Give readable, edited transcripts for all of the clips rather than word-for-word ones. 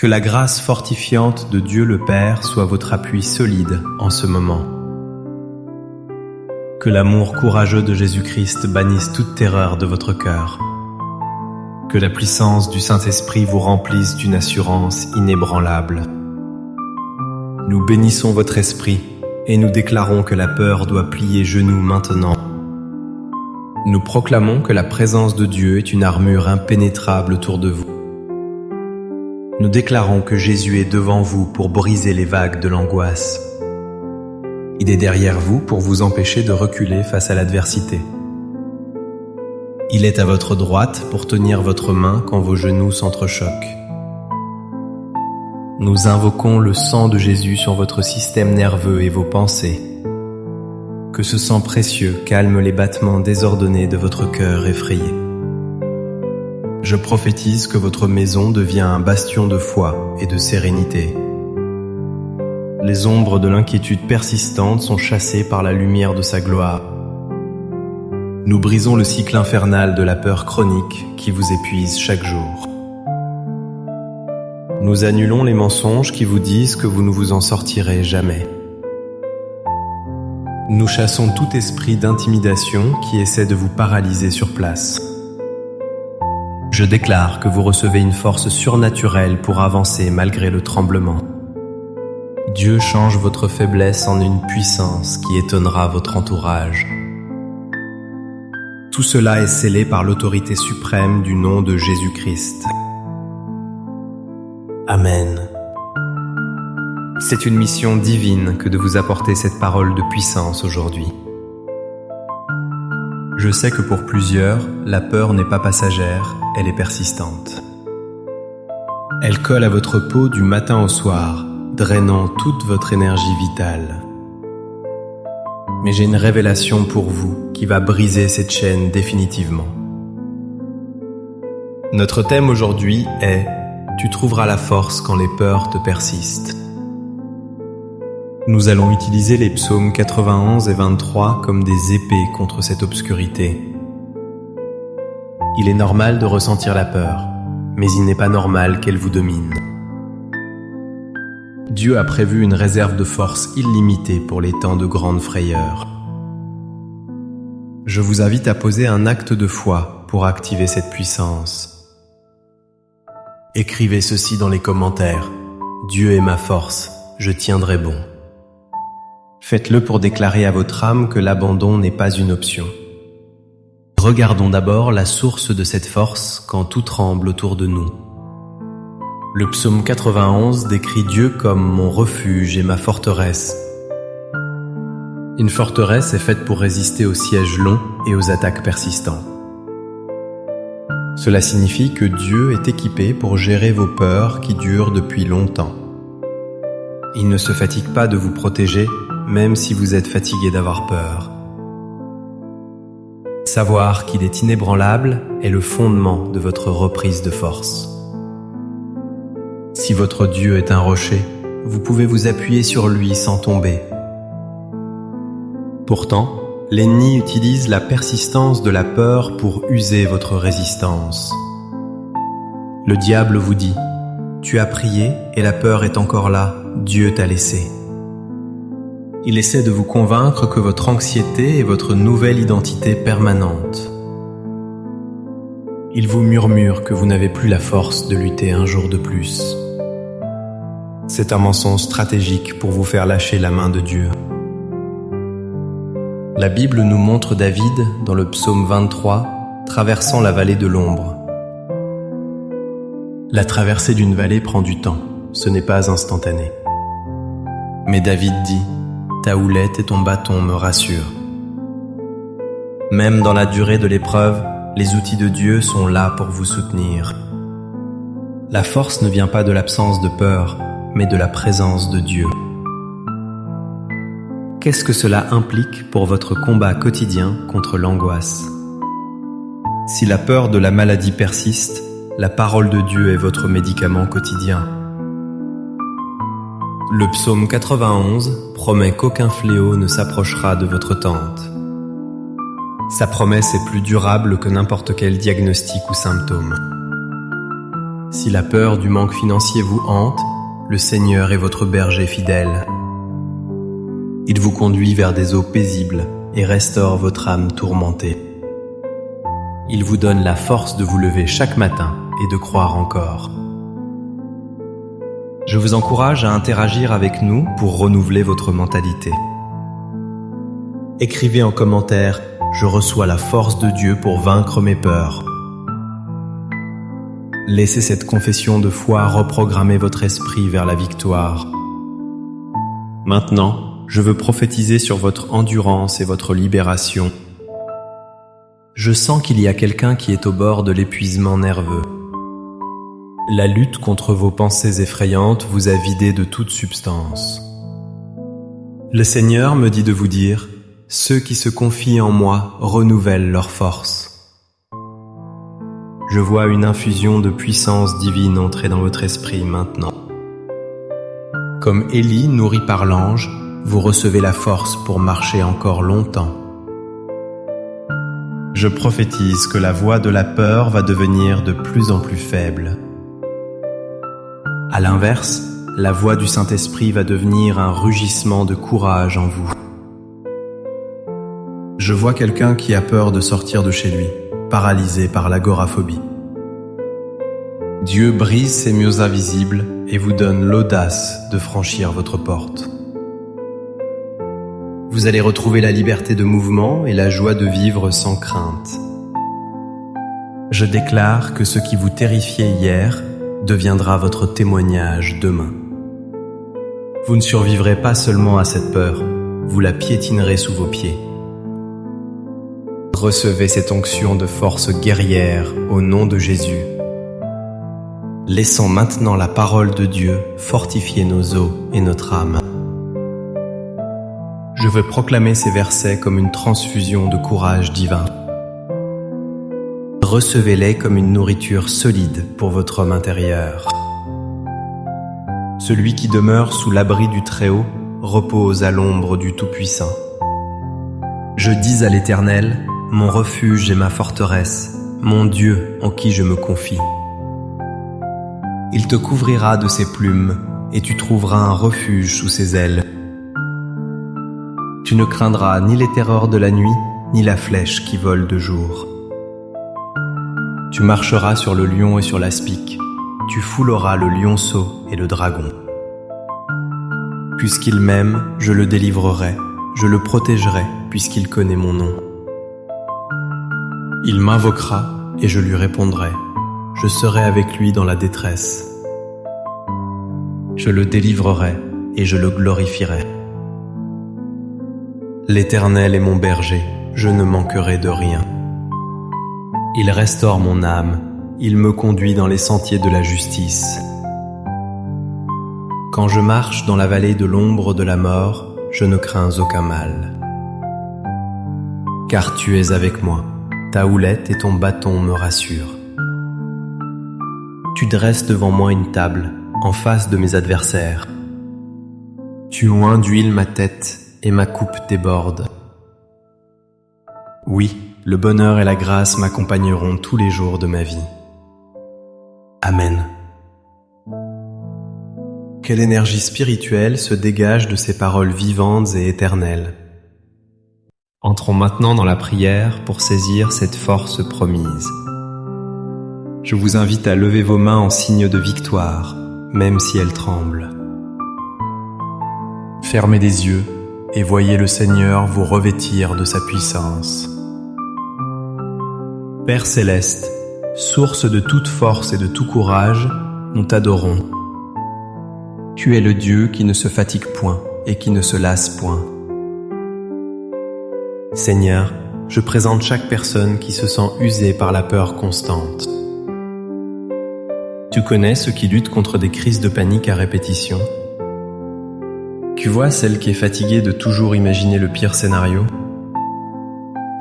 Que la grâce fortifiante de Dieu le Père soit votre appui solide en ce moment. Que l'amour courageux de Jésus-Christ bannisse toute terreur de votre cœur. Que la puissance du Saint-Esprit vous remplisse d'une assurance inébranlable. Nous bénissons votre esprit et nous déclarons que la peur doit plier genoux maintenant. Nous proclamons que la présence de Dieu est une armure impénétrable autour de vous. Nous déclarons que Jésus est devant vous pour briser les vagues de l'angoisse. Il est derrière vous pour vous empêcher de reculer face à l'adversité. Il est à votre droite pour tenir votre main quand vos genoux s'entrechoquent. Nous invoquons le sang de Jésus sur votre système nerveux et vos pensées. Que ce sang précieux calme les battements désordonnés de votre cœur effrayé. Je prophétise que votre maison devient un bastion de foi et de sérénité. Les ombres de l'inquiétude persistante sont chassées par la lumière de sa gloire. Nous brisons le cycle infernal de la peur chronique qui vous épuise chaque jour. Nous annulons les mensonges qui vous disent que vous ne vous en sortirez jamais. Nous chassons tout esprit d'intimidation qui essaie de vous paralyser sur place. Je déclare que vous recevez une force surnaturelle pour avancer malgré le tremblement. Dieu change votre faiblesse en une puissance qui étonnera votre entourage. Tout cela est scellé par l'autorité suprême du nom de Jésus-Christ. Amen. C'est une mission divine que de vous apporter cette parole de puissance aujourd'hui. Je sais que pour plusieurs, la peur n'est pas passagère, elle est persistante. Elle colle à votre peau du matin au soir, drainant toute votre énergie vitale. Mais j'ai une révélation pour vous qui va briser cette chaîne définitivement. Notre thème aujourd'hui est « Tu trouveras la force quand les peurs te persistent ». Nous allons utiliser les psaumes 91 et 23 comme des épées contre cette obscurité. Il est normal de ressentir la peur, mais il n'est pas normal qu'elle vous domine. Dieu a prévu une réserve de force illimitée pour les temps de grande frayeur. Je vous invite à poser un acte de foi pour activer cette puissance. Écrivez ceci dans les commentaires. Dieu est ma force, je tiendrai bon. Faites-le pour déclarer à votre âme que l'abandon n'est pas une option. Regardons d'abord la source de cette force quand tout tremble autour de nous. Le psaume 91 décrit Dieu comme mon refuge et ma forteresse. Une forteresse est faite pour résister aux sièges longs et aux attaques persistantes. Cela signifie que Dieu est équipé pour gérer vos peurs qui durent depuis longtemps. Il ne se fatigue pas de vous protéger, même si vous êtes fatigué d'avoir peur. Savoir qu'il est inébranlable est le fondement de votre reprise de force. Si votre Dieu est un rocher, vous pouvez vous appuyer sur lui sans tomber. Pourtant, l'ennemi utilise la persistance de la peur pour user votre résistance. Le diable vous dit « Tu as prié et la peur est encore là, Dieu t'a laissé ». Il essaie de vous convaincre que votre anxiété est votre nouvelle identité permanente. Il vous murmure que vous n'avez plus la force de lutter un jour de plus. C'est un mensonge stratégique pour vous faire lâcher la main de Dieu. La Bible nous montre David, dans le psaume 23, traversant la vallée de l'ombre. La traversée d'une vallée prend du temps, ce n'est pas instantané. Mais David dit « Ta houlette et ton bâton me rassurent ». Même dans la durée de l'épreuve, les outils de Dieu sont là pour vous soutenir. La force ne vient pas de l'absence de peur, mais de la présence de Dieu. Qu'est-ce que cela implique pour votre combat quotidien contre l'angoisse? Si la peur de la maladie persiste, la parole de Dieu est votre médicament quotidien. Le psaume 91 promet qu'aucun fléau ne s'approchera de votre tente. Sa promesse est plus durable que n'importe quel diagnostic ou symptôme. Si la peur du manque financier vous hante, le Seigneur est votre berger fidèle. Il vous conduit vers des eaux paisibles et restaure votre âme tourmentée. Il vous donne la force de vous lever chaque matin et de croire encore. Je vous encourage à interagir avec nous pour renouveler votre mentalité. Écrivez en commentaire « Je reçois la force de Dieu pour vaincre mes peurs ». Laissez cette confession de foi reprogrammer votre esprit vers la victoire. Maintenant, je veux prophétiser sur votre endurance et votre libération. Je sens qu'il y a quelqu'un qui est au bord de l'épuisement nerveux. La lutte contre vos pensées effrayantes vous a vidé de toute substance. Le Seigneur me dit de vous dire « Ceux qui se confient en moi renouvellent leur force ». Je vois une infusion de puissance divine entrer dans votre esprit maintenant. Comme Élie nourri par l'ange, vous recevez la force pour marcher encore longtemps. Je prophétise que la voix de la peur va devenir de plus en plus faible. À l'inverse, la voix du Saint-Esprit va devenir un rugissement de courage en vous. Je vois quelqu'un qui a peur de sortir de chez lui, paralysé par l'agoraphobie. Dieu brise ces murs invisibles et vous donne l'audace de franchir votre porte. Vous allez retrouver la liberté de mouvement et la joie de vivre sans crainte. Je déclare que ce qui vous terrifiait hier deviendra votre témoignage demain. Vous ne survivrez pas seulement à cette peur, vous la piétinerez sous vos pieds. Recevez cette onction de force guerrière au nom de Jésus. Laissons maintenant la parole de Dieu fortifier nos os et notre âme. Je veux proclamer ces versets comme une transfusion de courage divin. Recevez-les comme une nourriture solide pour votre homme intérieur. Celui qui demeure sous l'abri du Très-Haut repose à l'ombre du Tout-Puissant. Je dis à l'Éternel, mon refuge et ma forteresse, mon Dieu en qui je me confie. Il te couvrira de ses plumes et tu trouveras un refuge sous ses ailes. Tu ne craindras ni les terreurs de la nuit, ni la flèche qui vole de jour. Tu marcheras sur le lion et sur l'aspic, tu fouleras le lionceau et le dragon. Puisqu'il m'aime, je le délivrerai, je le protégerai, puisqu'il connaît mon nom. Il m'invoquera et je lui répondrai, je serai avec lui dans la détresse. Je le délivrerai et je le glorifierai. L'Éternel est mon berger, je ne manquerai de rien. Il restaure mon âme, il me conduit dans les sentiers de la justice. Quand je marche dans la vallée de l'ombre de la mort, je ne crains aucun mal. Car tu es avec moi, ta houlette et ton bâton me rassurent. Tu dresses devant moi une table, en face de mes adversaires. Tu oins d'huile ma tête, et ma coupe déborde. Oui, le bonheur et la grâce m'accompagneront tous les jours de ma vie. Amen. Quelle énergie spirituelle se dégage de ces paroles vivantes et éternelles. Entrons maintenant dans la prière pour saisir cette force promise. Je vous invite à lever vos mains en signe de victoire, même si elles tremblent. Fermez les yeux et voyez le Seigneur vous revêtir de sa puissance. Père céleste, source de toute force et de tout courage, nous t'adorons. Tu es le Dieu qui ne se fatigue point et qui ne se lasse point. Seigneur, je présente chaque personne qui se sent usée par la peur constante. Tu connais ceux qui luttent contre des crises de panique à répétition. Tu vois celle qui est fatiguée de toujours imaginer le pire scénario.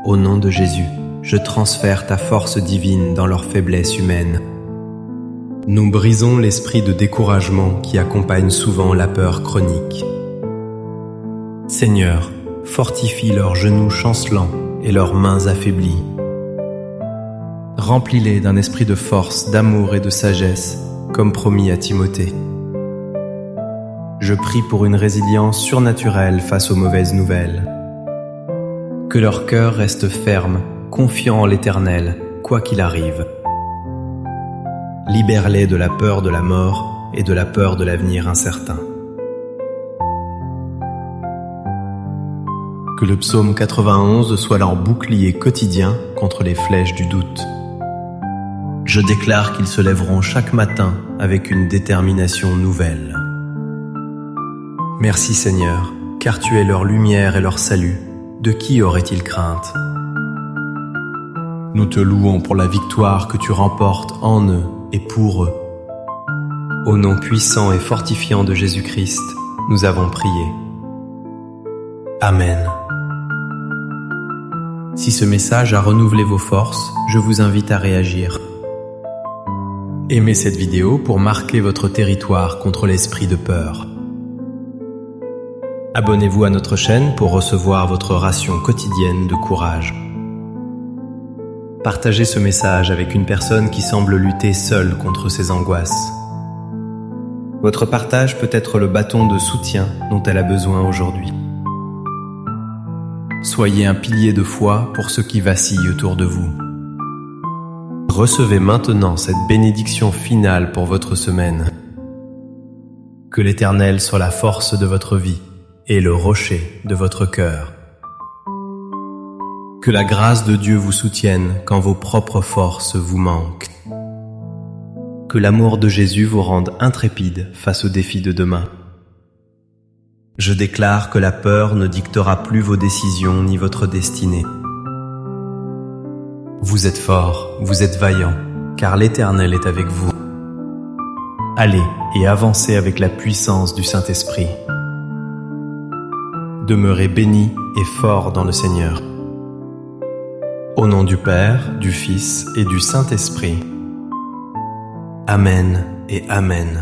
Au nom de Jésus, je transfère ta force divine dans leur faiblesse humaine. Nous brisons l'esprit de découragement qui accompagne souvent la peur chronique. Seigneur, fortifie leurs genoux chancelants et leurs mains affaiblies. Remplis-les d'un esprit de force, d'amour et de sagesse, comme promis à Timothée. Je prie pour une résilience surnaturelle face aux mauvaises nouvelles. Que leur cœur reste ferme, confiant en l'Éternel, quoi qu'il arrive. Libère-les de la peur de la mort et de la peur de l'avenir incertain. Que le psaume 91 soit leur bouclier quotidien contre les flèches du doute. Je déclare qu'ils se lèveront chaque matin avec une détermination nouvelle. Merci Seigneur, car tu es leur lumière et leur salut. De qui auraient-ils crainte? Nous te louons pour la victoire que tu remportes en eux et pour eux. Au nom puissant et fortifiant de Jésus-Christ, nous avons prié. Amen. Si ce message a renouvelé vos forces, je vous invite à réagir. Aimez cette vidéo pour marquer votre territoire contre l'esprit de peur. Abonnez-vous à notre chaîne pour recevoir votre ration quotidienne de courage. Partagez ce message avec une personne qui semble lutter seule contre ses angoisses. Votre partage peut être le bâton de soutien dont elle a besoin aujourd'hui. Soyez un pilier de foi pour ceux qui vacillent autour de vous. Recevez maintenant cette bénédiction finale pour votre semaine. Que l'Éternel soit la force de votre vie et le rocher de votre cœur. Que la grâce de Dieu vous soutienne quand vos propres forces vous manquent. Que l'amour de Jésus vous rende intrépide face aux défis de demain. Je déclare que la peur ne dictera plus vos décisions ni votre destinée. Vous êtes fort, vous êtes vaillant, car l'Éternel est avec vous. Allez et avancez avec la puissance du Saint-Esprit. Demeurez bénis et forts dans le Seigneur. Au nom du Père, du Fils et du Saint-Esprit. Amen et Amen.